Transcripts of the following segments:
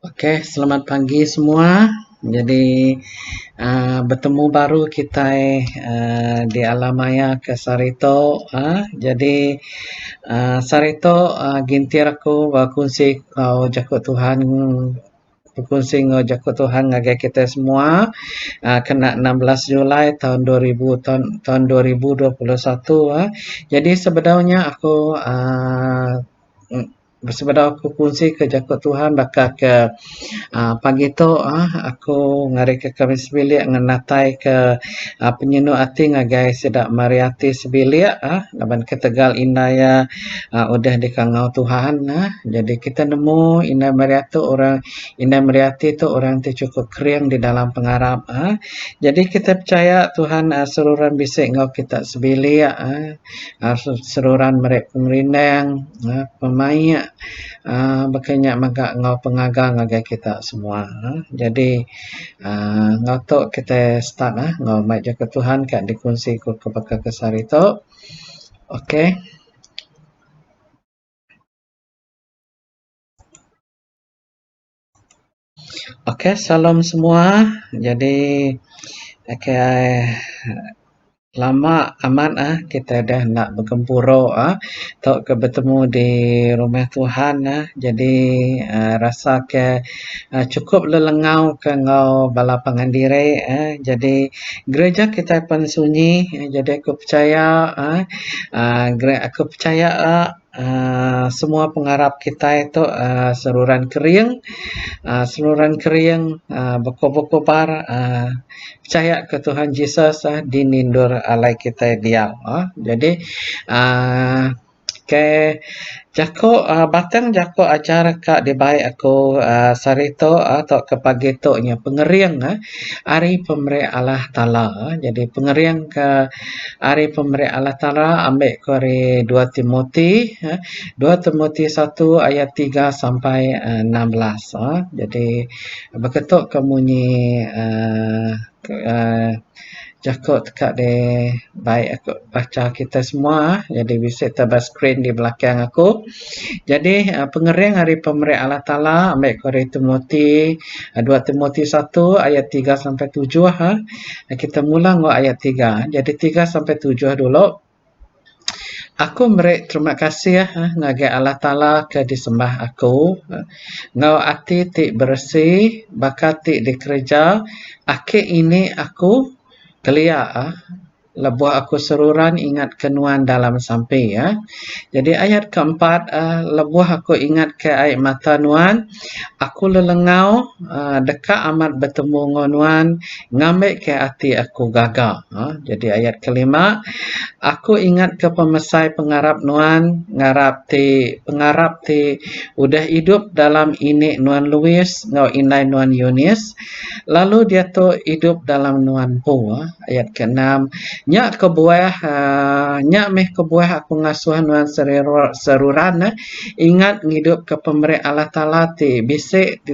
Oke, selamat pagi semua. Jadi bertemu baru kita di Alamaya ke Sarito. Jadi Sarito gintir aku berkongsi kau jakut Tuhan berkongsi ngau jakut Tuhan ngagai kita semua kena 16 Julai tahun 2000 tahun 2021. Jadi sebenarnya aku sebenarnya aku kongsi ke jakut Tuhan bakal ke pagi tu aku ngari ke kami sebilik ngenatai ke penyenu ati ngagai sedak mariati sebilik laban ke Tegal Indaya udah di kangau Tuhan jadi kita nemu Indah Mariati orang Indah Mariati tu orang tu cukup kering di dalam pengarap jadi kita percaya Tuhan seruran bisik ngau kita sebilik seruran mereka pemerindang pemain makanya maka ngau pengagang ngagai kita semua jadi ngau tu kita start ngau mai jaga Tuhan kat dikongsi ku kepada kesar itu okey. Okey, salam semua. Jadi lama amat kita dah nak bergempuro tok ke bertemu di rumah Tuhan jadi rasa ke cukup lelengau ke ngau bala pengandire jadi gereja kita pun sunyi jadi aku percaya aku percaya semua pengharap kita itu seluruhan kering berkobar-kobar percaya ke Tuhan Yesus dinindur alai kita dia jadi uh, ke jako batang jako acara kak di baik aku sarito atau ke pagi tu nya pengeriang hari pemberi Allah Taala jadi pengeriang ke hari pemberi Allah Taala ambil kori 2 Timoti 2 Timoti 1 ayat 3 sampai 16 jadi beketuk kemunyi jakut kak de baik aku baca kita semua jadi bisa tabas screen di belakang aku jadi pengering hari pemberi Allah Taala ambil kori Timoti 2 Timoti 1 ayat 3 sampai 7 kita mula ngau ayat 3 jadi 3 sampai 7 dulu. Aku beri terima kasih ngagai Allah Taala ke disembah aku ngau ati ti bersih bakat ti dikerja akhir ini aku kelia lebuh aku seruran ingat kenuan dalam sampai jadi ayat keempat lebuh aku ingat ke air mata nuan aku lelengau dekat amat bertemu ngonuan ngambil ke hati aku gagal jadi ayat kelima aku ingat ke pemesai pengarap nuan pengarap ti udah hidup dalam ini nuan Louis ngau inai nuan Yunis lalu dia tu hidup dalam nuan pu ayat ke-6 nyak kebuah nyak meh kebuah aku ngasuh nuan seruran ingat ngidup ke pemberi Allah Taala ti bisik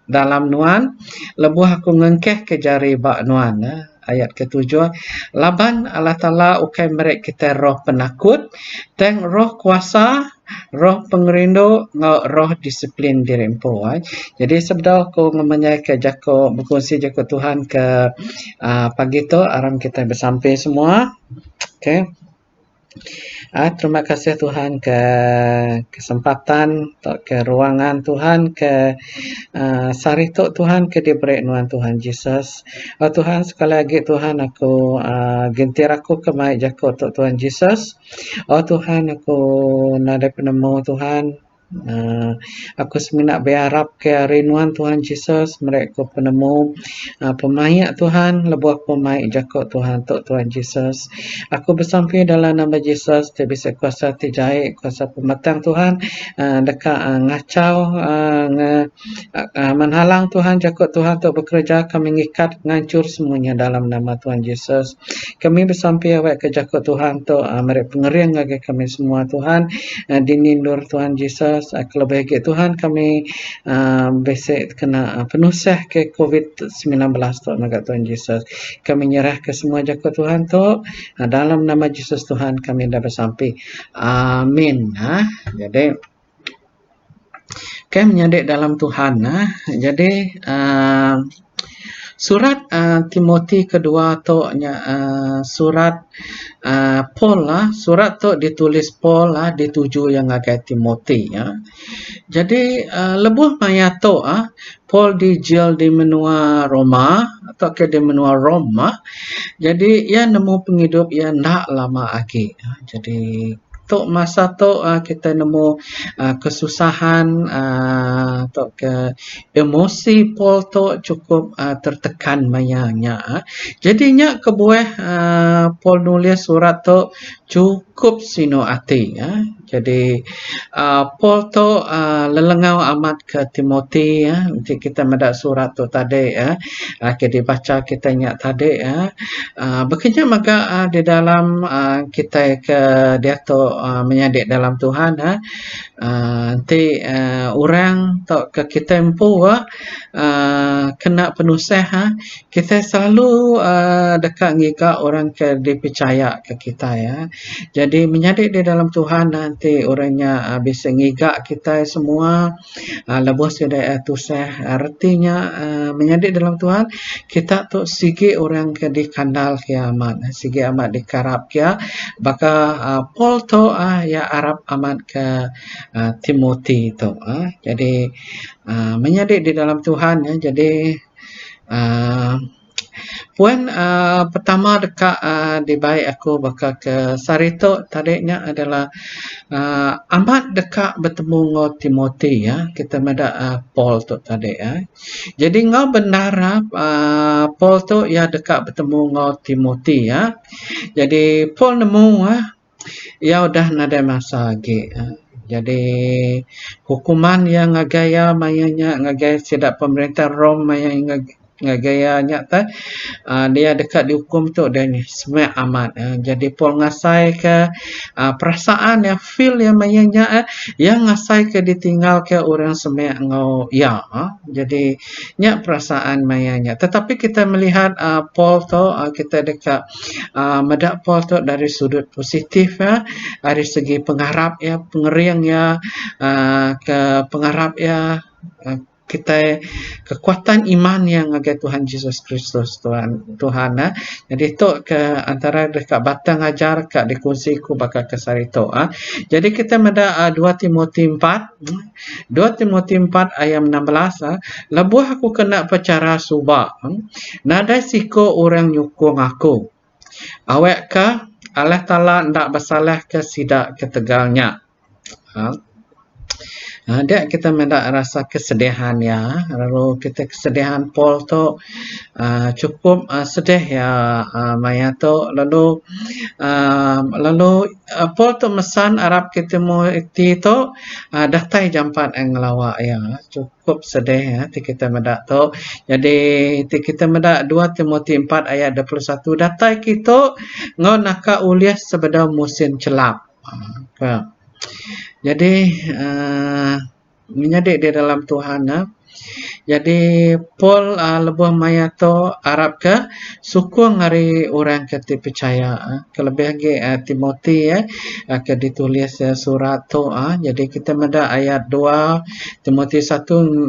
dalam nuan lebuh aku ngengkeh ke jari bak nuan ayat ke-7 laban Allah Taala ukai merek kita roh penakut teng roh kuasa roh pengerindu ngau roh disiplin dirimpu jadi sebab aku memenyai ke jako berkongsi jako Tuhan ke pagi tu aram kita bersampai semua okey. Terima kasih Tuhan ke kesempatan ke ruangan Tuhan ke sarito Tuhan ke diberi nuan Tuhan Yesus Tuhan sekali lagi Tuhan aku gintir aku ke mai jako Tuhan Yesus Tuhan aku nada penemu Tuhan aku seminat berharap ke rinuan Tuhan Yesus mereka penemu pemain Tuhan lebuh pemain jako Tuhan Tuhan Yesus aku bersampai dalam nama Yesus dia bisa kuasa tijai kuasa pematang Tuhan dekat ngacau menhalang Tuhan jako Tuhan untuk bekerja kami ngikat ngancur semuanya dalam nama Tuhan Yesus kami bersampai awak ke jako Tuhan tu mereka pengerian bagi kami semua Tuhan dinindur Tuhan Yesus kelebih Tuhan kami besok kena penusah ke COVID-19 tu naga Tuhan Yesus kami nyerah ke semua jako Tuhan tu dalam nama Yesus Tuhan kami dah bersampai amin jadi Okay, menyadik dalam Tuhan. Jadi surat Timoti kedua tu surat Paul surat tu ditulis Paul dituju yang agak Timoti ya. Jadi lebuh maya tu Paul dijil di menua Roma atau ke di menua Roma. Jadi ia nemu penghidup ia nak lama lagi. Jadi tu masa tu kita nemu kesusahan atau ke emosi Paul tu cukup tertekan mayanya. Jadinya kebuah Paul nulis surat tu cukup sino hati ya. Jadi Paul tu lelengau amat ke Timoti ya. Nanti kita mendak surat tu tadi ya. Kita dibaca kita ingat tadi ya. Bekerja maka di dalam kita ke dia tu menyadik dalam Tuhan nanti orang tu ke kita empu kena penusah kita selalu dekat ngika orang ke dipercaya ke kita ya. Jadi menyadik di dalam Tuhan nanti orangnya bisa ngigak kita semua lebih sudah tusah artinya menyadik dalam Tuhan kita tu sigi orang ke dikandal kiamat sigi amat dikarap kia baka Paul tu ya Arab amat ke Timoti tu jadi menyadik di dalam Tuhan ya. Jadi poin pertama dekat di baik aku baka ke Sarito tadinya adalah amat dekat bertemu dengan Timoti ya. Kita meda Paul tu tadi ya. Jadi ngau benar Paul tu ya dekat bertemu dengan Timoti ya. Jadi Paul nemu ya udah nada masa lagi jadi hukuman yang ngagaya mayanya ngagaya sidak pemerintah Rom mayang ngagaya nyata dia dekat dihukum tu dan semua amat jadi Paul ngasai ke perasaan ya feel yang mayanya yang ngasai ke ditinggal ke orang semua ngau ya jadi nyak perasaan mayanya tetapi kita melihat Paul tu kita dekat medak Paul tu dari sudut positif dari segi pengharap ya pengeriang ya ke pengharap ya kita kekuatan iman yang agak Tuhan Yesus Kristus Tuhan jadi itu ke antara dekat batang ajar kat dikongsi ku bakal kesarito jadi kita meda 2 Timoti 4 2 Timoti 4 ayat 16 lebuh aku kena pacara subak nada siko orang nyukung aku awak ka Allah Ta'ala ndak bersalah ke sidak ketegalnya dia kita mendak rasa kesedihan ya lalu kita kesedihan Paul tu cukup sedih ya maya tu lalu Paul tu mesan Arab kita Timoti tu datai jampat ngelawa ya cukup sedih ya kita mendak tu jadi kita mendak 2 Timoti 4 ayat 21 datai kita ngau naka ulias sebeda musim celap jadi menyadik di dalam Tuhan jadi Paul lebih maya tu Arab ke suku ngari orang ke percaya kelebih lagi Timoti ke ditulis surat tu jadi kita meda ayat 2 Timoti 1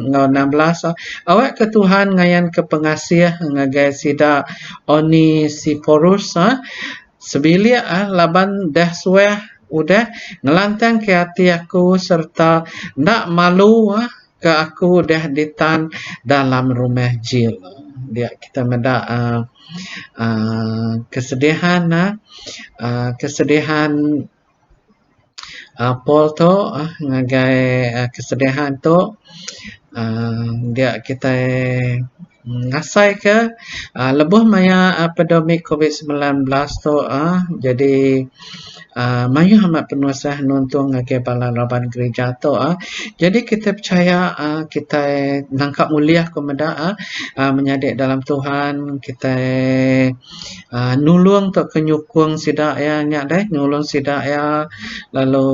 16 awak ke Tuhan ngayan ke pengasih ngagai sida Onesiphorus sebilia laban dah suah udah ngelantang ke hati aku serta nak malu ke aku dah ditan dalam rumah jil dia kita meda kesedihan kesedihan Paul tu ngagai kesedihan tu dia kita ngasai ke lebih maya pandemik COVID-19 tu jadi mayu amat penusah nuntung ke bala laban gereja tu jadi kita percaya kita nangkap mulia kemeda menyadik dalam Tuhan kita nulung tu kenyukung sidak ya nyak deh nulung sidak ya lalu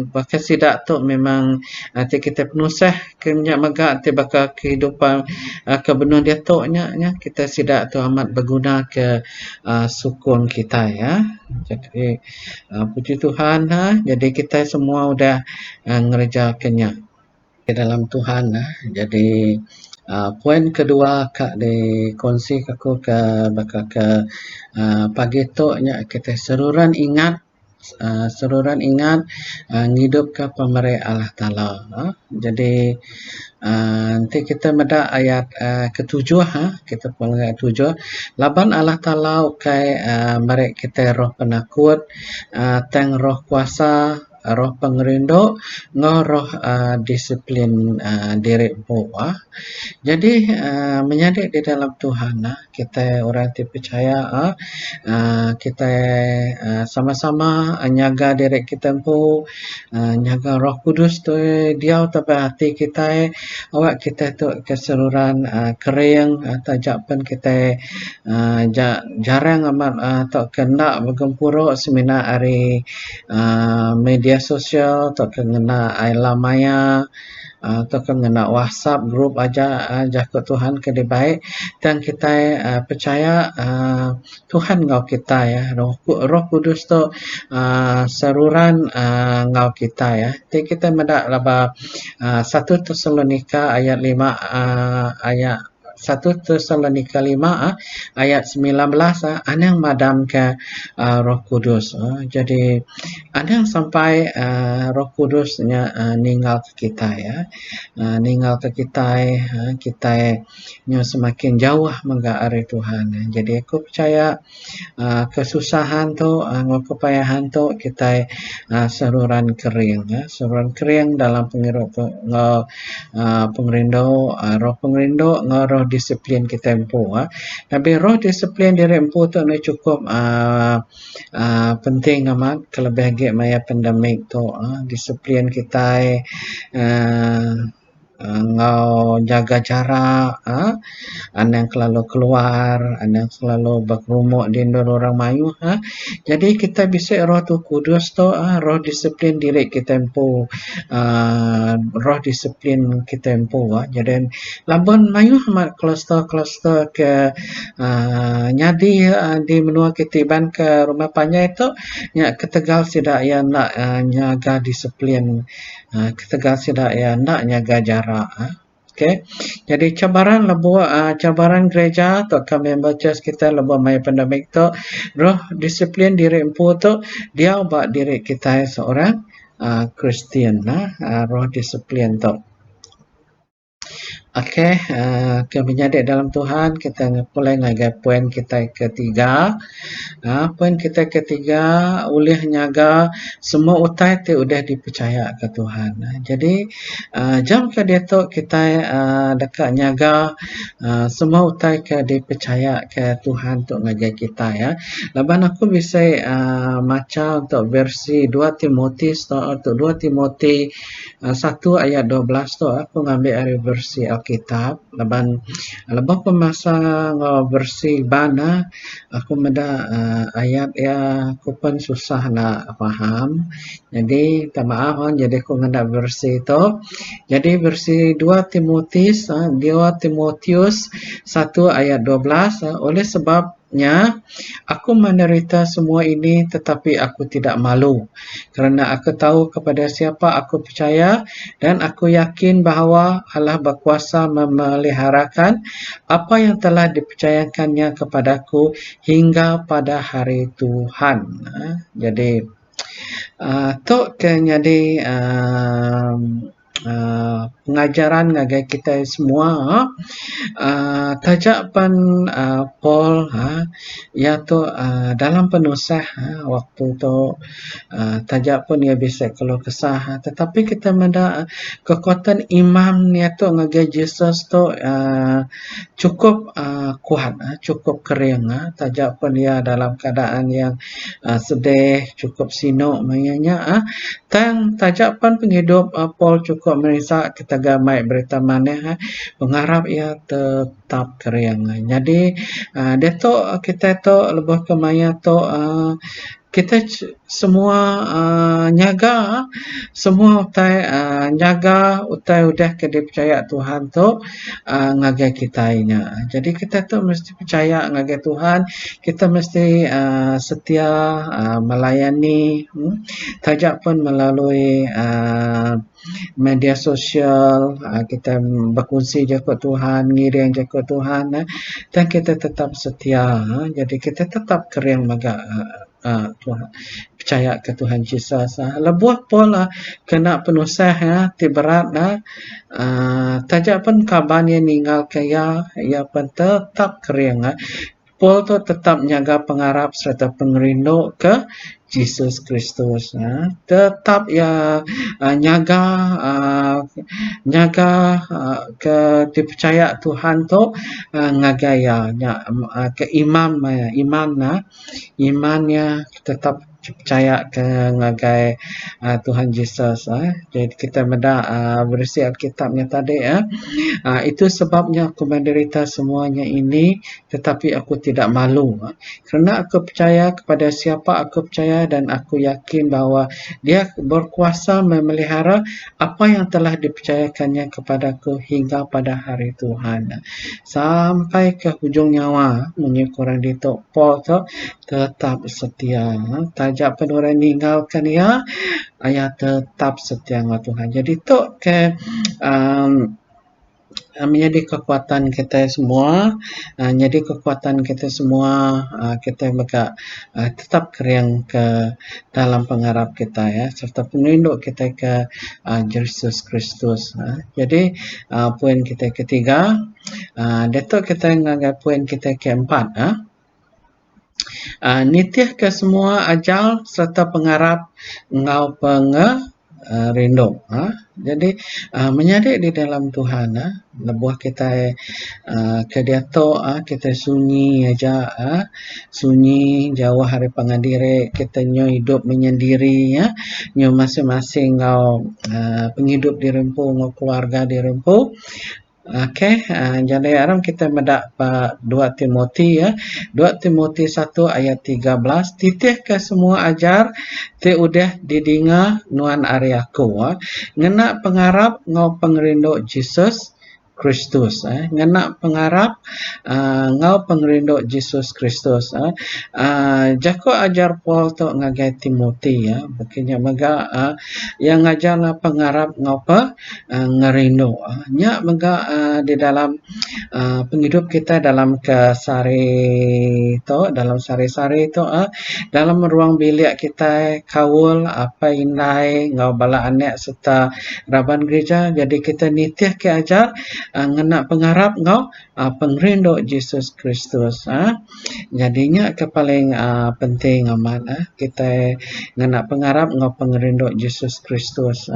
bahkan sidak tu memang nanti kita penusah ke nyak megak nanti bakal kehidupan kebenar dia tu nya kita sidak tu amat berguna ke sukun kita ya jadi puji Tuhan jadi kita semua udah ngerjakannya di dalam Tuhan. Jadi poin kedua kak dikongsi aku ke bakal ke pagi tu nya kita seruran ingat ngidup ke pemerih Allah Ta'ala. Jadi nanti kita meda ayat ketujuh, kita pulai ayat 7. Laban Allah Ta'ala ukai merek kita roh penakut, teng roh kuasa, roh pengerindo, roh disiplin diri buah. Jadi menyadik di dalam Tuhan, kita orang percaya, kita sama-sama nyaga diri kita pun, nyaga Roh Kudus tu dia tapi hati kita, awak kita tu keseluruhan kering, tajak pun kita jarang amat tak kena bergempuruk semina hari media sosial, tak kena alam maya, atau kena WhatsApp grup aja ke Tuhan ke dia baik, dan kita percaya Tuhan ngau kita ya, Roh Kudus tu seruran ngau kita ya. Jadi kita mendak laba 1 Tesalonika ayat 5 ayat 1 Tesalonika 5 ayat 19 anang madam ke Roh Kudus. Jadi anang sampai Roh Kudusnya ninggal ke kita ya. Ninggal ke kita, kita semakin jauh menggaari Tuhan. Jadi aku percaya kesusahan tu, kepayahan tu kita seruran kering, seruran kering dalam pengerindo, roh pengerindo, roh disiplin kita empu. Tapi roh disiplin diri empu tu ni cukup penting amat, kelebih lagi maya pandemik tu, disiplin kita ngau jaga jarak, anang selalu keluar, anang selalu berkerumuk di orang mayu. Jadi kita bisa roh tu kudus tu, roh disiplin diri kita empu, roh disiplin kita empu. Jadi laban mayu amat kluster ke nyadi di menua ketiban ke rumah panjang itu, ke Tegal tidak ya nak nyaga disiplin, ke Tegal tidak ya nak nyaga jarak. Okay. Jadi cabaran cabaran gereja atau member church kita lebih mai pandemik tu, roh disiplin diri empu tu dia ubah diri kita seorang Kristian, roh disiplin tu. Okey, menjadi dalam Tuhan, kita mulai ngagai poin kita ketiga. Poin kita ketiga, ulih nyaga semua utai tu udah dipercaya ke Tuhan. Jadi jam ke dia tu kita dekat nyaga semua utai ke dipercaya ke Tuhan tu ngagai kita ya. Laban aku bisa maca untuk versi 2 Timotius tu 2 Timoti 1 ayat 12 tu aku ngambil dari versi Alkitab. Laban pemasa versi bana aku meda ayat ya aku pun susah nak faham. Jadi minta maaf jadi aku ngada versi itu. Jadi versi 2 Timotius 1 ayat 12, oleh sebabnya aku menderita semua ini tetapi aku tidak malu, kerana aku tahu kepada siapa aku percaya, dan aku yakin bahawa Allah berkuasa memeliharakan apa yang telah dipercayakannya kepadaku hingga pada hari Tuhan. Jadi tu jadi pengajaran ngagai kita semua, tajapan Paul iaitu dalam penusah waktu tu tajak pun ia bisa keluh kesah, tetapi kita menda kekuatan iman iaitu ngagai Jesus tu cukup kuat, cukup kering, tajak pun ia dalam keadaan yang sedih, cukup sinuk mayanya, dan tajak pun penghidup Paul cukup merisa kita gamai berita maneh mengharap ia tetap kering. Jadi dia tu kita tu lebih kemaya tu kita semua nyaga, semua utai nyaga utai udah ke dipercaya Tuhan tu ngagai kita inya. Jadi kita tu mesti percaya ngagai Tuhan, kita mesti setia melayani, tajak pun melalui media sosial, kita berkongsi je ke Tuhan, ngiring je ke Tuhan, dan kita tetap setia. Jadi kita tetap kering maga Tuhan, percaya ke Tuhan Yesus. Lebuh pola kena penusah ti berat tajak pun kabarnya ninggal kaya ia pun tetap kering. Paul tu tetap menjaga pengarap serta pengerindu ke Yesus Kristus. Tetap nyaga ke dipercaya Tuhan tu ngagaya ke imannya tetap percaya ke ngagai Tuhan Yesus. Jadi kita berisi Alkitabnya tadi itu sebabnya aku menderita semuanya ini, tetapi aku tidak malu. Kerana aku percaya kepada siapa aku percaya dan aku yakin bahawa dia berkuasa memelihara apa yang telah dipercayakannya kepadaku hingga pada hari Tuhan. Sampai ke hujung nyawa, menyekurang itu Paul tu tetap setia. Tajak pun orang ninggalkan ia tetap setia dengan Tuhan. Jadi tu menjadi kekuatan kita semua, jadi kekuatan kita semua, kita tetap kering ke dalam pengharap kita serta peninduk kita ke Yesus Kristus. Jadi poin kita ketiga, datuk kita menganggap poin kita keempat. Nitih ke semua ajal serta pengharap ngau rindu. Jadi menyadik di dalam Tuhan, lebuh kita ke dia tu kita sunyi aja, sunyi jauh hari pengadiri kita nyo hidup menyendiri nyo masing-masing ngau penghidup di rempu ngau keluarga di rempu. Jadi aram kita medak 2 Timoti 2 Timoti 1 ayat 13, titih ke semua ajar te udah didinga nuan ariaku ngena pengarap ngau pengerindu Yesus Kristus. Ngena pengarap ngau pengerindu Yesus Kristus. Jako ajar Paul tu ngagai Timoti bukannya mega yang ngajar pengarap ngau ngerindu. Nya mega di dalam penghidup kita dalam dalam sari-sari tu dalam ruang bilik kita kawul apa indai ngau bala anak serta raban gereja. Jadi kita nitih ke ajar ngena pengharap ngau pengrindu Yesus Kristus. Jadinya ke paling penting amat kita ngena pengharap ngau pengrindu Yesus Kristus.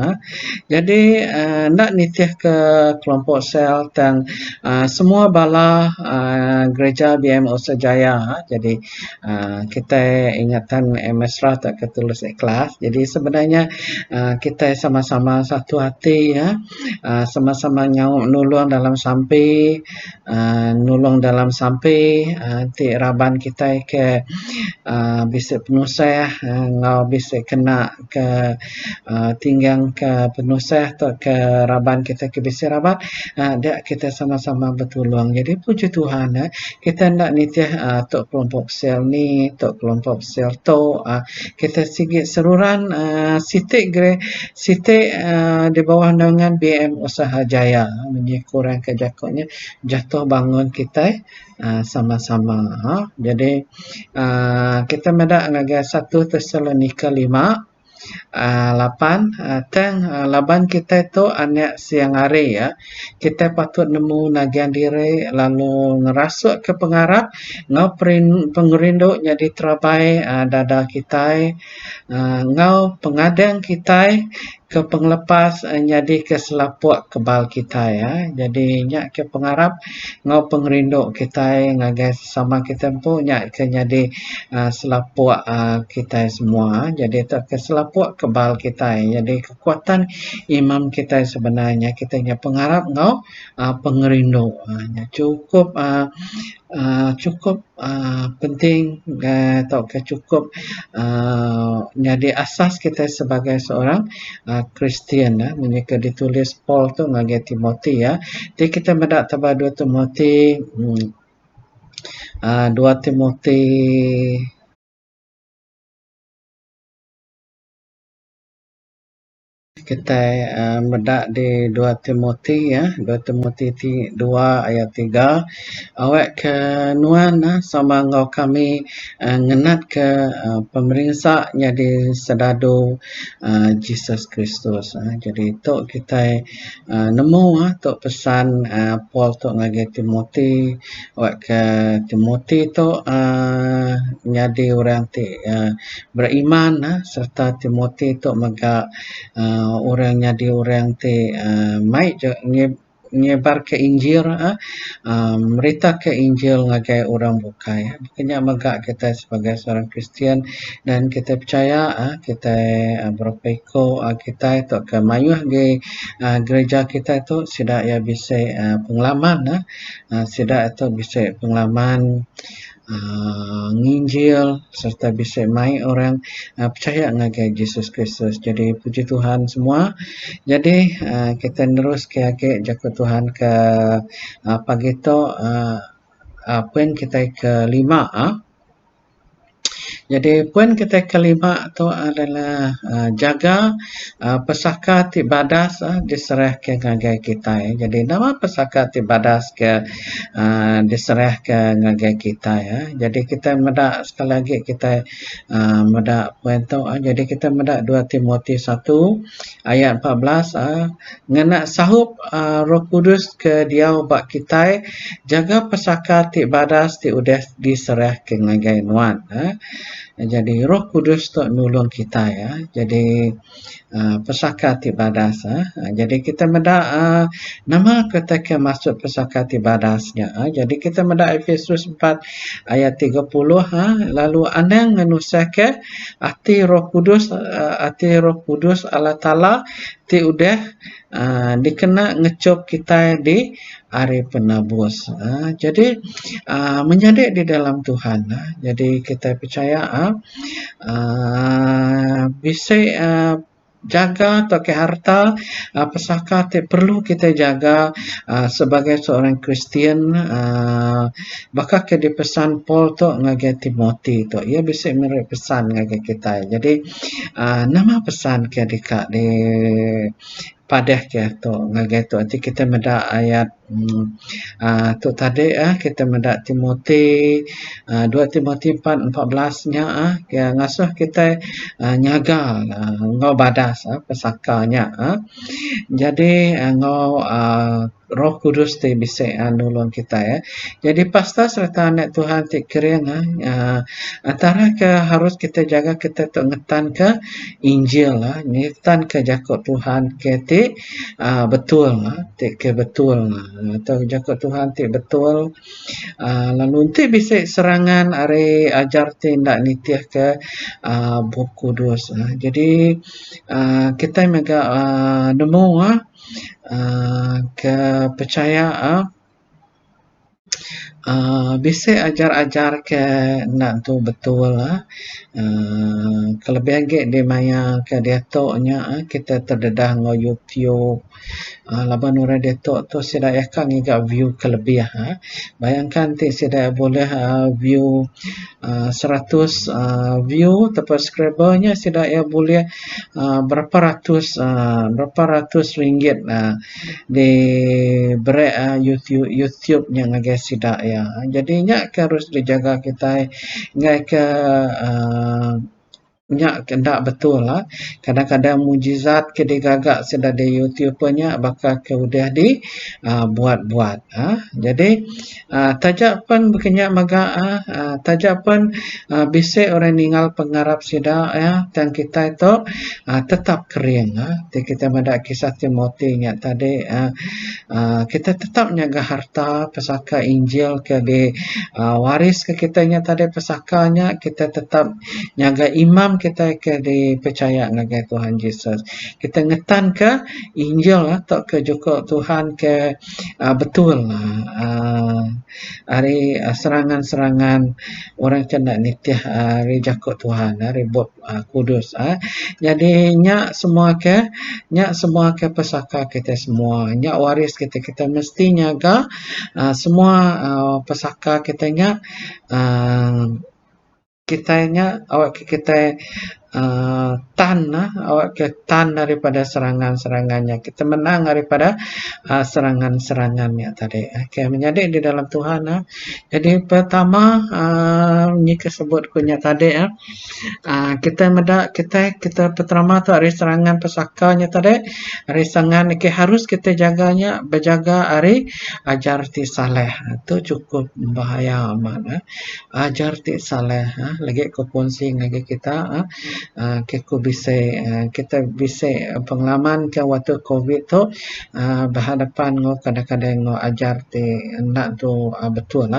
Jadi nak nitih ke kelompok sel tang semua bala gereja BMO Sejaya. Jadi kita ingatan mesra tak ketulus ikhlas. Jadi sebenarnya kita sama-sama satu hati sama-sama nulung dalam sampai ti raban kita ke bisa penusah ngau bisa kena ke tinggang ke penusah atau ke raban kita ke bisa raban dia kita sama-sama bertolong. Jadi puji Tuhan kita nak nitih tok kelompok sel ni tok kelompok sel tu kita sikit seruran sitik di bawah naungan BM Usaha Jaya kurang kejakutnya jatuh bangun kita sama-sama. Jadi kita medak ngagai 1 Tesalonika 5 8 laban kita tu anak siang hari kita patut nemu nagian diri lalu ngerasuk ke pengharap ngau pengerindu jadi terabai dada kita ngau pengadang kita ke penglepas jadi ke selapuk kebal kita jadi nyak ke pengharap ngau pengerindu kita ngagai sama kita pun nyak ke jadi selapuk kita semua. Jadi tak ke selapuk kebal kita. Jadi kekuatan imam kita sebenarnya kita nya pengharap ngau pengerindu. Cukup cukup penting atau cukup jadi asas kita sebagai seorang Kristian menyika ditulis Paul tu ngage Timothy ya. Jadi kita mendak taba 2 Timothy 2 Timothy kita medak di 2 Timothy ya, 2 Timothy 2 ayat 3. Awak ke nuan sama ngau kami ngenat ke pemerintah jadi sedadu Jesus Kristus. Jadi tok kita nemu tok pesan Paul tok ngage Timothy, awak ke Timothy tok jadi orang ti beriman serta Timothy tok megak orang jadi orang te mai nyebar ke Injil merita ke Injil ngagai orang bukai makanya megak kita sebagai seorang Kristian dan kita percaya kita berpeko kita itu ke mayuh ge gereja kita itu sudah ya bisa pengalaman sudah itu bisa pengalaman nginjil serta bisa mai orang percaya ngagai Yesus Kristus. Jadi puji Tuhan semua. Jadi kita terus ke jakut Tuhan ke pagi tu poin kita kelima Jadi poin kita kelima tu adalah jaga pesaka tibadas diserah ke ngagai kita. Jadi nama pesaka tibadas ke diserah ke ngagai kita ya. Jadi kita medak sekali lagi kita medak poin tu jadi kita medak 2 Timothy 1 ayat 14 ngena sahup Roh Kudus ke dia bak kita jaga pesaka tibadas ti udah diserah ke ngagai nuan Jadi Roh Kudus tu nulung kita ya. Jadi pesaka tibadas jadi kita medak nama ketika masuk pesaka tibadasnya jadi kita medak Efesus 4 ayat 30 lalu anda ngenusah ke ati Roh Kudus Allah Taala ti udah dikena ngecop kita di hari penebus jadi menjadi di dalam Tuhan jadi kita percaya bisa jaga atau ke harta pesaka perlu kita jaga sebagai seorang Kristian bakal ke di pesan Paul tu ngage Timothy tu ia bisa mirip pesan ngage kita jadi nama pesan ke dikak di padah ke tu ngage tu nanti kita meda ayat tu tadi kita meda Timothy 2 Timothy 4:14 nya ngasuh kita nyaga ngau badas pesakanya jadi ngau Roh Kudus ti bisa nulung kita ya. Jadi pastor serta anak Tuhan ti kering antara ke harus kita jaga kita tu ngetan ke Injil ngetan ke jakut Tuhan ke ti betul ti ke betul atau jakut Tuhan ti betul lalu nanti bisa serangan are ajar ti ndak nitih ke Roh Kudus jadi kita mega nemu kepercayaan bisa ajar-ajar ke nak tu betul kelebihan ke di maya ke dietoknya kita terdedah ngo YouTube laban ura detok tu sida yakan ngiga view kelebih bayangkan ti sida boleh view 100 view tapi subscribernya sida ya boleh berapa ratus ringgit di YouTube nya ngage sida ya jadinya harus dijaga kita ngai ke nya kendak betul kadang-kadang mujizat ke digagak sudah di YouTube-nya bakal ke udah di buat-buat jadi tajak pun berkenyak maga tajak pun bisa orang ninggal pengarap sida dan kita itu tetap kering kita ada kisah Timothy nya tadi kita tetap nyaga harta pesaka Injil ke di waris ke kitanya tadi pesakanya, kita tetap nyaga imam kita ke di percaya ngagai Tuhan Yesus. Kita ngetan ke Injil lah, tok ke joko Tuhan ke betul lah. Hari serangan-serangan orang kena nitiah hari jakut Tuhan, hari buat kudus. Jadi nyak semua ke pesaka kita semua, nyak waris kita, kita mesti nyaga semua pesaka kitanya, kitanya awak kita tan awak ke tan daripada serangan-serangannya, kita menang daripada serangan-serangannya tadi. Okay, menjadi di dalam Tuhan. Jadi pertama ni kesebut kunya tadi kita pertama tu hari serangan pesakanya tadi, hari serangan harus kita jaganya, berjaga hari ajar ti saleh. Itu cukup bahaya amat. Ajar ti saleh lagi ko punsi lagi kita kita bisa pengalaman ke waktu covid tu berhadapan ngo kadang-kadang ngo ajar ti nak tu betul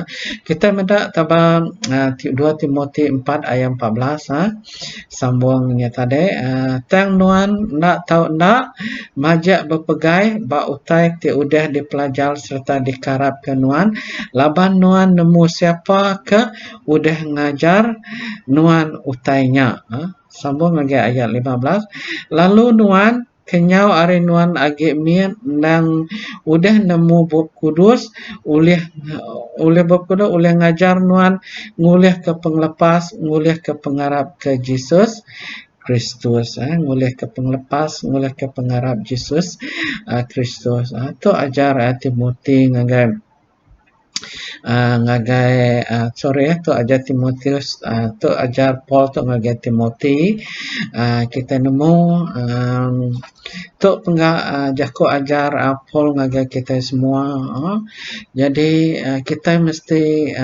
kita mendak tabang 2 Timotius 4 ayat 14 sambungnya tadi tang nuan nak tahu nak majak berpegai ba utai ti udah dipelajal serta dikarap ke nuan laban nuan nemu siapa ke udah ngajar nuan utainya. Sambung lagi ayat 15. Lalu nuan kenyau ari nuan agi mien nang udah nemu bab kudus oleh bab kudus oleh ngajar nuan ngulih ke penglepas ngulih ke pengarap ke Yesus Kristus, ngulih ke penglepas ngulih ke pengarap Yesus Kristus. Tu ajar Timotius ngagai tu ajar Timotius tu ajar Paul tu ngagai Timothy kita nemu tu jaku ajar Paul ngagai kita semua jadi kita mesti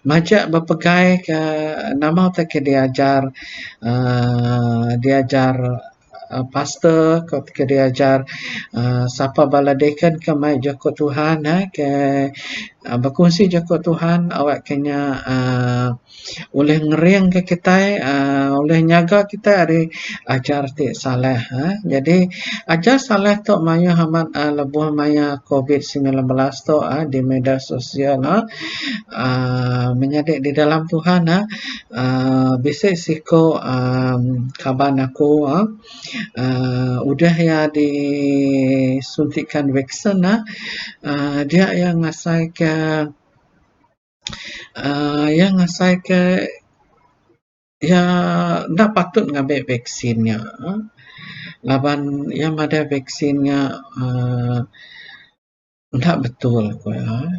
majak berpegai ke nama tak diajar pastor ketika diajar siapa baladekan ke mai joko Tuhan ke berkongsi joko Tuhan awak kena oleh ngeriang ke kita oleh nyaga kita hari ajar ti saleh jadi ajar saleh tu maya hamat lebuh maya COVID-19 tu di media sosial menyadik di dalam Tuhan bisa siko kaban aku udah ya disuntikan vaksin dia yang ngasai ke ya ndak patut ngambil vaksinnya laban yang ada vaksinnya ndak betul ko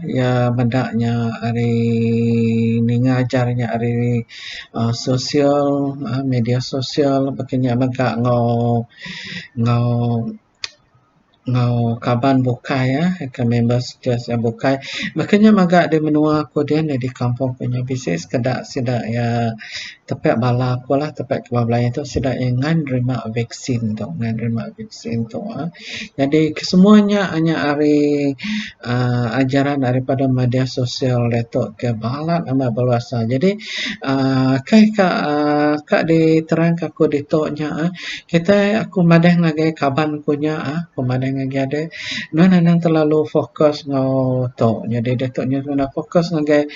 ya bedaknya hari ni ngajarnya hari sosial media sosial begini agak ngau kaban bukai ke members just bukai makanya magak dia menua aku dia di kampung punya bisnes kedak sidak ya tepat bala aku lah tepat kebablayan tu sidak ngan terima vaksin tu jadi kesemuanya hanya hari ajaran daripada media sosial letok ke balat amat berluasa jadi kak diterang aku ditoknya kita aku madah ngagai kaban punya aku madah ngagai ada nang terlalu fokus ngau tok jadi datoknya kena fokus ngagai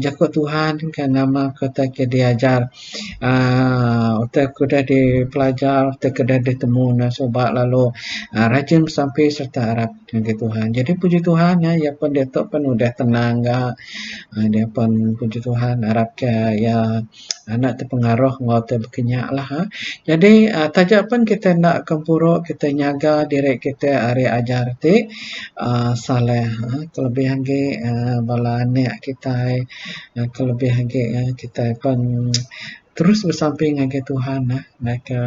jakut Tuhan kan nama kata ke diajar utak kuda dipelajar utak kuda ditemu nasobat lalu rajin sampai serta harap dengan Tuhan jadi puji Tuhan ya pun datok pun udah tenang dia pun puji Tuhan harap ke ya anak terpengaruh ngau berkenyak lah jadi tajak pun kita nak kempuruk kita nyaga diri kita hari ajar ti saleh kelebihan ke bala anak kita kelebihan ke kita pun terus bersamping dengan Tuhan ke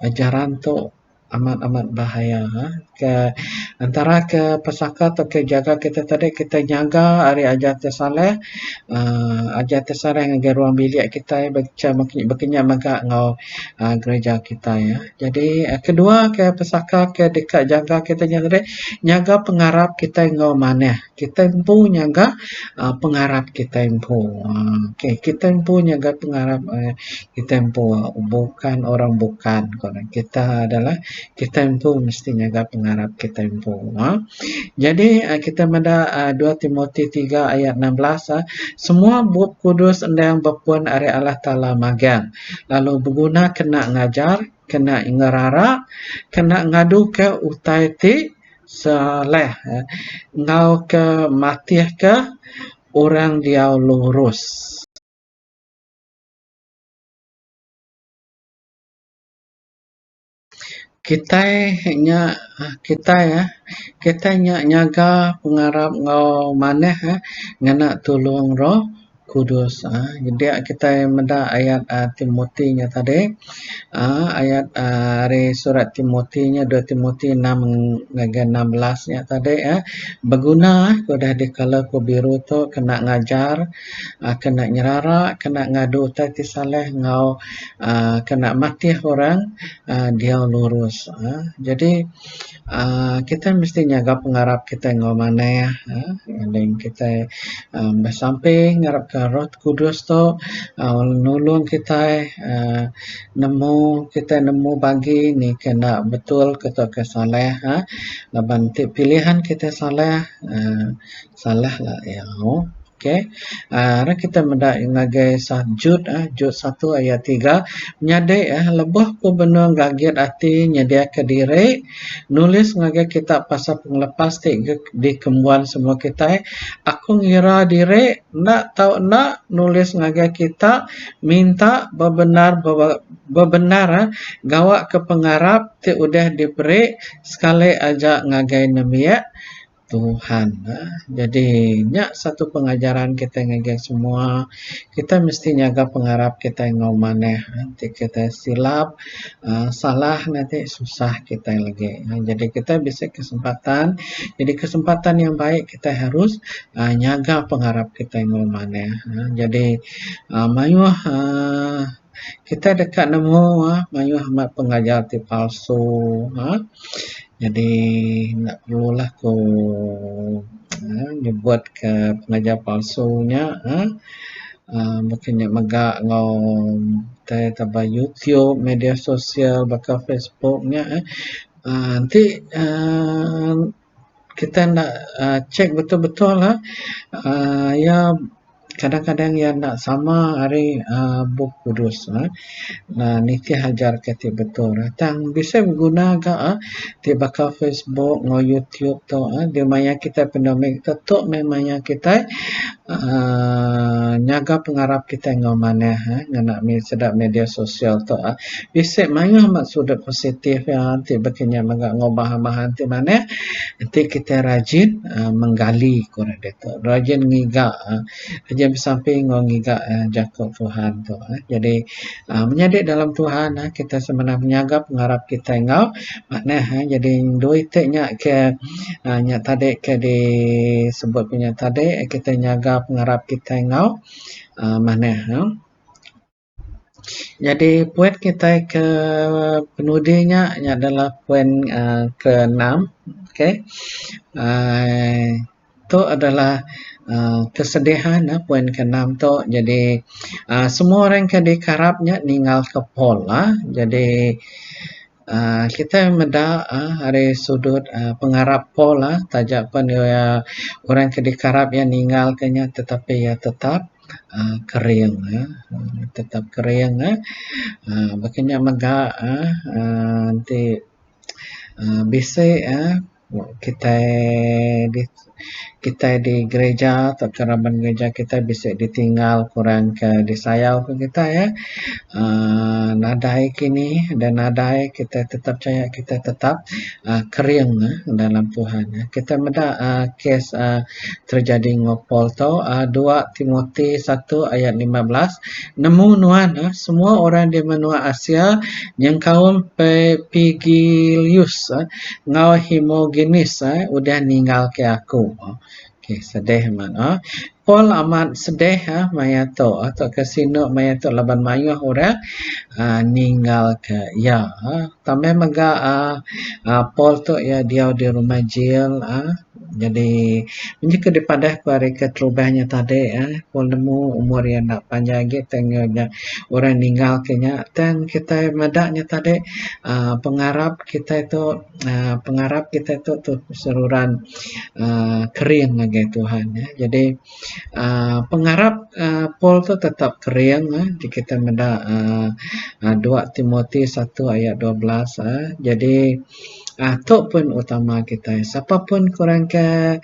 ajaran tu amat-amat bahaya ke antara ke pesaka atau ke jaga kita tadi kita nyaga hari ajar tersaleh ajar tersaleh ngagai ruang bilik kita baca berkenyak maka ngau gereja kita ya. Jadi kedua ke pesaka ke dekat jaga kita tadi nyaga pengarap kita ngau mana kita empu nyaga pengarap kita empu okay, kita empu nyaga pengarap kita empu bukan orang bukan kita adalah kita empu mesti nyaga pengarap kita empu jadi kita pada 2 Timotius 3 ayat 16 semua buat kudus yang berpuan ari Allah Ta'ala magang lalu berguna kena ngajar kena ngerara kena ngadu ke utai ti saleh ngau ke matih ke orang dia lurus kita nya kita nyaga pengarap ngau maneh ngana tulung roh kudus jadi kita menda ayat Timotius nya tadi ayat dari surat Timotius nya 2 Timotius 6 ngega 16 nya tadi berguna sudah dikala ku biru tu kena ngajar kena nyerara kena ngadu tadi saleh ngau kena mati orang dia lurus jadi kita mesti nyaga pengarap kita ngau mana ya dan kita bersamping ngarap ke roh kudus tu nulung kita nemu bagi ni kena betul kita ke saleh laban pilihan kita saleh salah lah ya okey kita mendak ngagai Jud 1 ayat 3 nyadai lebah ku benung gaget ati nyedia ke diri nulis ngagai kitab pasal penglepas di kembuan semua kita aku ngira diri nak tahu nak nulis ngagai kita minta bebenar gawak ke pengarap ti udah diberi sekali aja ngagai namiya Tuhan jadi nyak satu pengajaran kita ngagai semua kita mesti nyaga pengarap kita ngau maneh nanti kita silap salah nanti susah kita lagi jadi kita bisa kesempatan jadi kesempatan yang baik kita harus nyaga pengarap kita ngau maneh jadi mayuh kita dekat nemu mayuh amat pengajar ti palsu jadi nak perlulah ku dibuat ke pengajar palsunya bukannya megak ngau taba YouTube media sosial bakal Facebooknya nanti kita nak cek betul-betul lah ya kadang-kadang yang nak sama hari buk kudus nah niti hajar kati betul tang bisa guna ga di bakal Facebook ngo YouTube tu di maya kita pendamai tetuk memangnya kita nyaga pengarap kita ngo mana ngana sedap media sosial tu bisa maya maksud positif ti bakanya maga ngo bahan-bahan ti mana nanti kita rajin menggali kurang itu rajin ngiga rajin samping ngiga jakut Tuhan tu jadi menjadi dalam Tuhan kita sebenarnya menyaga pengarap kita ngau makna jadi duit nya ke nya tadi ke disebut punya tadi kita nyaga pengarap kita ngau mana jadi poin kita ke penudinya adalah poin ke-6 okey itu adalah kesedihan poin ke-6 tu jadi semua orang ke dikarapnya ninggal ke pola jadi kita meda hari sudut pengarap pola tajak pun orang ke dikarap yang ninggal kenya tetapi ya tetap kering tetap kering makanya mega nanti bisa kita di kita di gereja atau kerabat gereja kita bisa ditinggal kurang ke disayau ke kita ya. Nadai kini dan nadai kita tetap percaya kita tetap kering dalam Tuhan. Kita meda kes terjadi ngopol tu 2 Timotius 1 ayat 15 nemu nuan semua orang di benua Asia yang kaum Pigilius ngau Himogenes udah ninggal ke aku. Okay, sedih man. Paul amat sedih maya tu atau kasino maya tu laban mayuh orang ninggal ke ya tambah mega Paul tu ya dia di rumah jail jadi menjadi daripada keluarga terubahnya tadi Paul nemu umur yang nak panjang lagi tengoknya orang ninggal kenya dan kita medaknya tadi pengharap kita itu seluruhan kering lagi Tuhan ya. Jadi pengharap Paul tu tetap kering di kita menda 2 Timotius 1 ayat 12 jadi tu pun utama kita siapapun kurang ke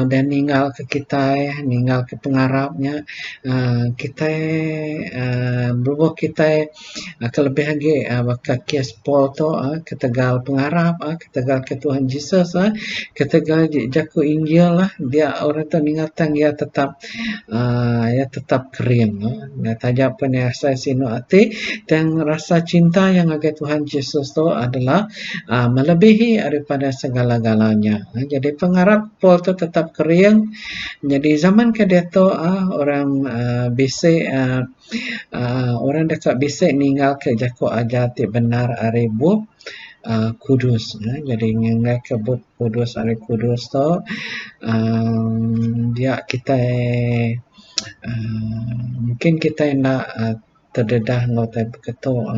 dan ninggal ke kita ninggal ke pengharapnya kita berubah kita kelebihan lagi maka kias Paul tu ketegal pengharap ketegal ke Tuhan Yesus ketegal jaku Injil dia orang tu ingatan dia tetap kering nah tajak pun saya sino hati dan rasa cinta yang agak Tuhan Yesus tu adalah melebihi daripada segala-galanya. Jadi pengharap Paul tu tetap kering. Jadi zaman ke dia tu orang bisik orang dekat bisik ninggal ke jaku aja ti benar aribu kudus jadi ninggal ke kudus ari kudus tu dia kita mungkin kita nak terdedah ngotai beketo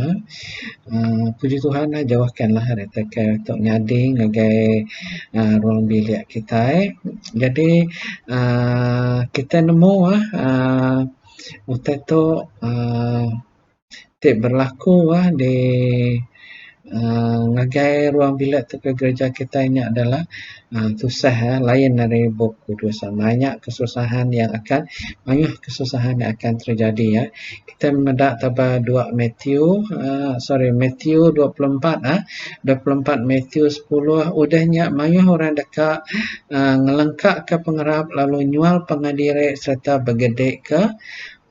puji Tuhan jawahkanlah reta ke untuk nyadi ngagai ruang bilik kita jadi kita nemu utai tu tik berlaku di ngagai ruang bilik tu ke gereja kita ini adalah susah lain dari buku dosa banyak kesusahan yang akan kesusahan yang akan terjadi ya kita mendak taba 2 Matthew Matthew 24 24 Matthew 10 udahnya mayuh orang dekat ngelengkak ke pengerap lalu nyual pengandiri serta begedek ke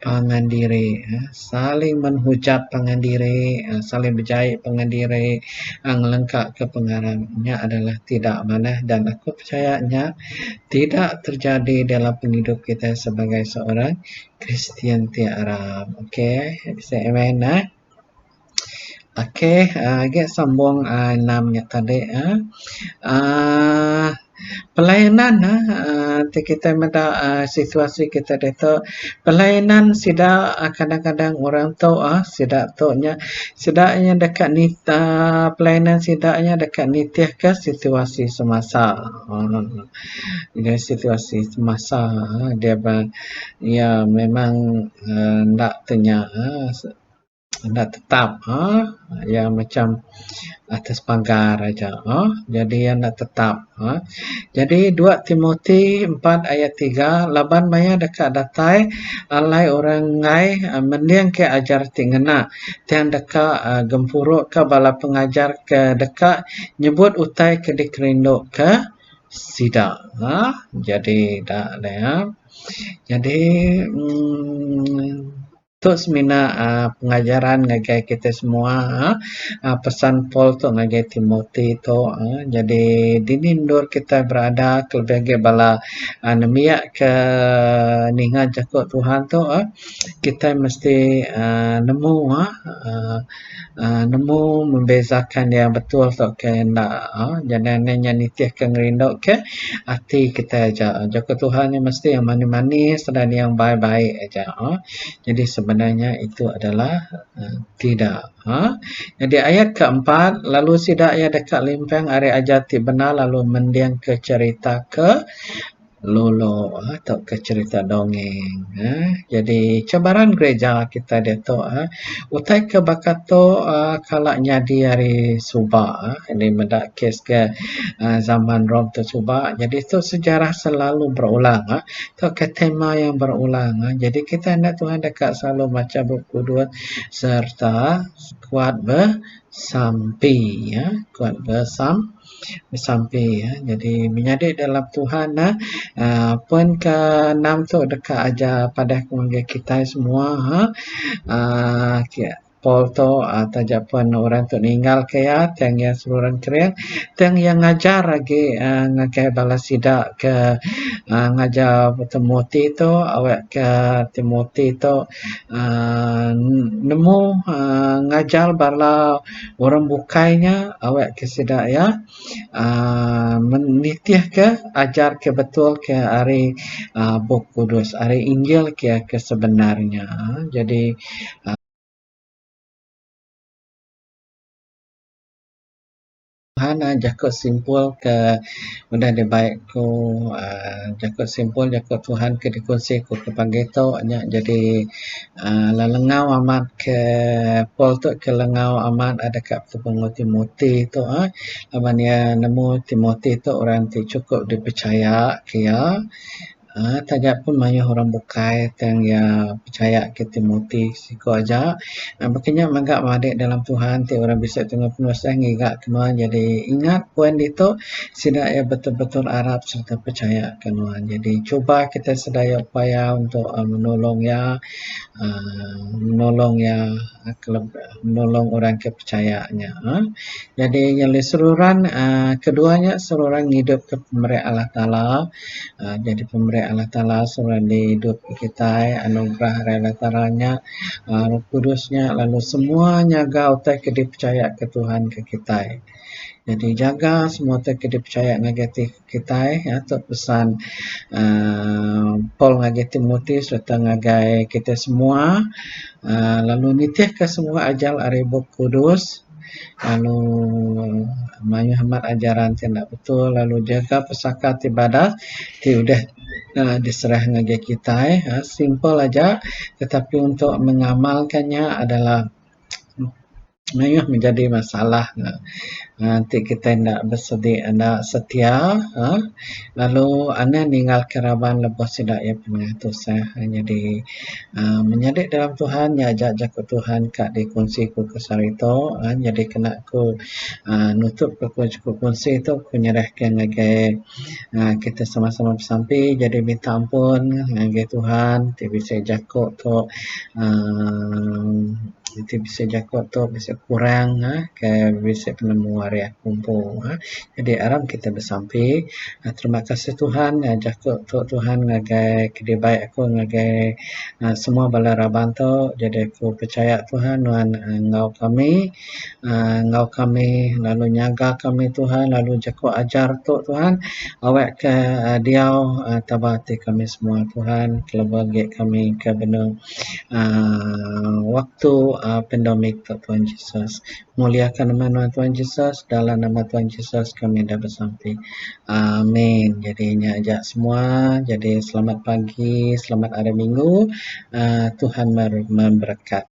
pangandiri saling menhujat pangandiri saling berjahit pangandiri ngelengkak ke pengarangnya adalah tidak manah dan aku percayanya tidak terjadi dalam penghidup kita sebagai seorang Kristian Arab. Okey, bisa amen Okey, agak sambung namanya tadi pelayanan kita menda situasi kita itu pelayanan sida kadang-kadang orang tahu sida taunya sidanya dekat ni pelayanan sidanya dekat nitih ke situasi semasa situasi semasa dia ya memang nak tanya nak tetap ya macam atas pagar aja jadi yang nak tetap jadi 2 Timothy 4 ayat 3 laban maya dekat datai alai orang ngai mendiang ke ajar tingena tiang dekat gempuruk ke bala pengajar ke dekat nyebut utai ke dikerinduk ke sida jadi dak ya jadi terus mina pengajaran ngagai kita semua pesan Paul tu ngagai Timothy tu jadi dinindur kita berada kelebih bala nemiak ke ningan jakut Tuhan tu kita mesti nemu nemu membezakan yang betul tu ke ndak jangan hanya nitih ke ngerindok ke hati kita aja jakut Tuhan yang mesti yang manis-manis dan yang baik-baik aja jadi sebenarnya itu adalah tidak jadi ayat keempat lalu sidak ya dekat limpang ari ajati benar lalu mendiang ke cerita ke lolo atau ke cerita dongeng. Jadi cabaran gereja kita dia tu utai ke bakato kalaknya di hari suba ini mendak kes ke zaman Rom tu suba. Jadi itu sejarah selalu berulang tu ke tema yang berulang jadi kita nak Tuhan dekat selalu baca buku dua serta kuat bersampi kuat bersampai jadi menjadi dalam Tuhan pun ke enam tu dekat aja pada keluarga kita semua Paul tu tajak pun orang tu ninggal ke tang yang seluruh keren tang yang ngajar lagi ngakai balas sidak ke ngajar Timothy tu awak ke Timothy tu nemu ngajar bala orang bukainya awak ke sidak menitih ke ajar ke betul ke hari Buku Kudus hari Injil ke sebenarnya jadi Tuhan jakut simpul ke udah dibaik ku jakut simpul jakut Tuhan ke dikongsi ku ke pagi tu jadi lalengau amat ke Paul tu ke lengau amat ada kat pengu Timothy tu laban dia nemu Timothy tu orang tu cukup dipercaya ke tajak pun banyak orang bukai yang ya percaya ke Timothy siku aja makanya magak madik dalam Tuhan ti orang bisa tengok penuh ngigak kenuan jadi ingat poin itu tidak ya betul-betul Arab serta percaya kenuan jadi cuba kita sedaya upaya untuk menolong ya menolong ya menolong orang kepercayaannya jadi yang seluruhan keduanya seluruhan hidup ke pemerintah Allah Ta'ala jadi pemberi Allah Ta'ala surah di hidup kita anugerah Allah Ta'alanya Roh Kudusnya lalu semuanya gautai ke dipercaya ke Tuhan ke kita jadi jaga semua ke dipercaya negatif kita tu pesan Paul ngagai Timothy serta ngagai kita semua lalu nitih ke semua ajal aribuk kudus lalu Muhammad ajaran tidak betul lalu jaga pesakat ibadat ti udah diserah ngagai kita simple aja tetapi untuk mengamalkannya adalah menjadi masalah nanti kita tidak bersedia tidak setia lalu anda ninggal keraban lepas tidak ya pengatus jadi menjadi dalam Tuhan ya ajak ke Tuhan kak dikunci ku kesarito jadi kena ku nutup ku kunci itu ku nyerahkan ngagai kita sama-sama bersampi jadi minta ampun ngagai Tuhan ti bisa jakok tu itu bisa jakot tu bisa kurang ke bisa penemu area kumpul jadi aram kita bersampai terima kasih Tuhan jakot tu Tuhan ngagai kedebai aku ngagai semua bala raban tu jadi aku percaya Tuhan Tuhan ngau kami lalu nyaga kami Tuhan lalu jakot ajar tu Tuhan awak ke diau tabati kami semua Tuhan kelebagi kami ke benar waktu pandemik Tuhan Yesus. Muliakan nama Tuhan Yesus, dalam nama Tuhan Yesus kami dah bersampai. Amin. Jadi ini ajak semua. Jadi selamat pagi, selamat hari Minggu. Tuhan memberkati.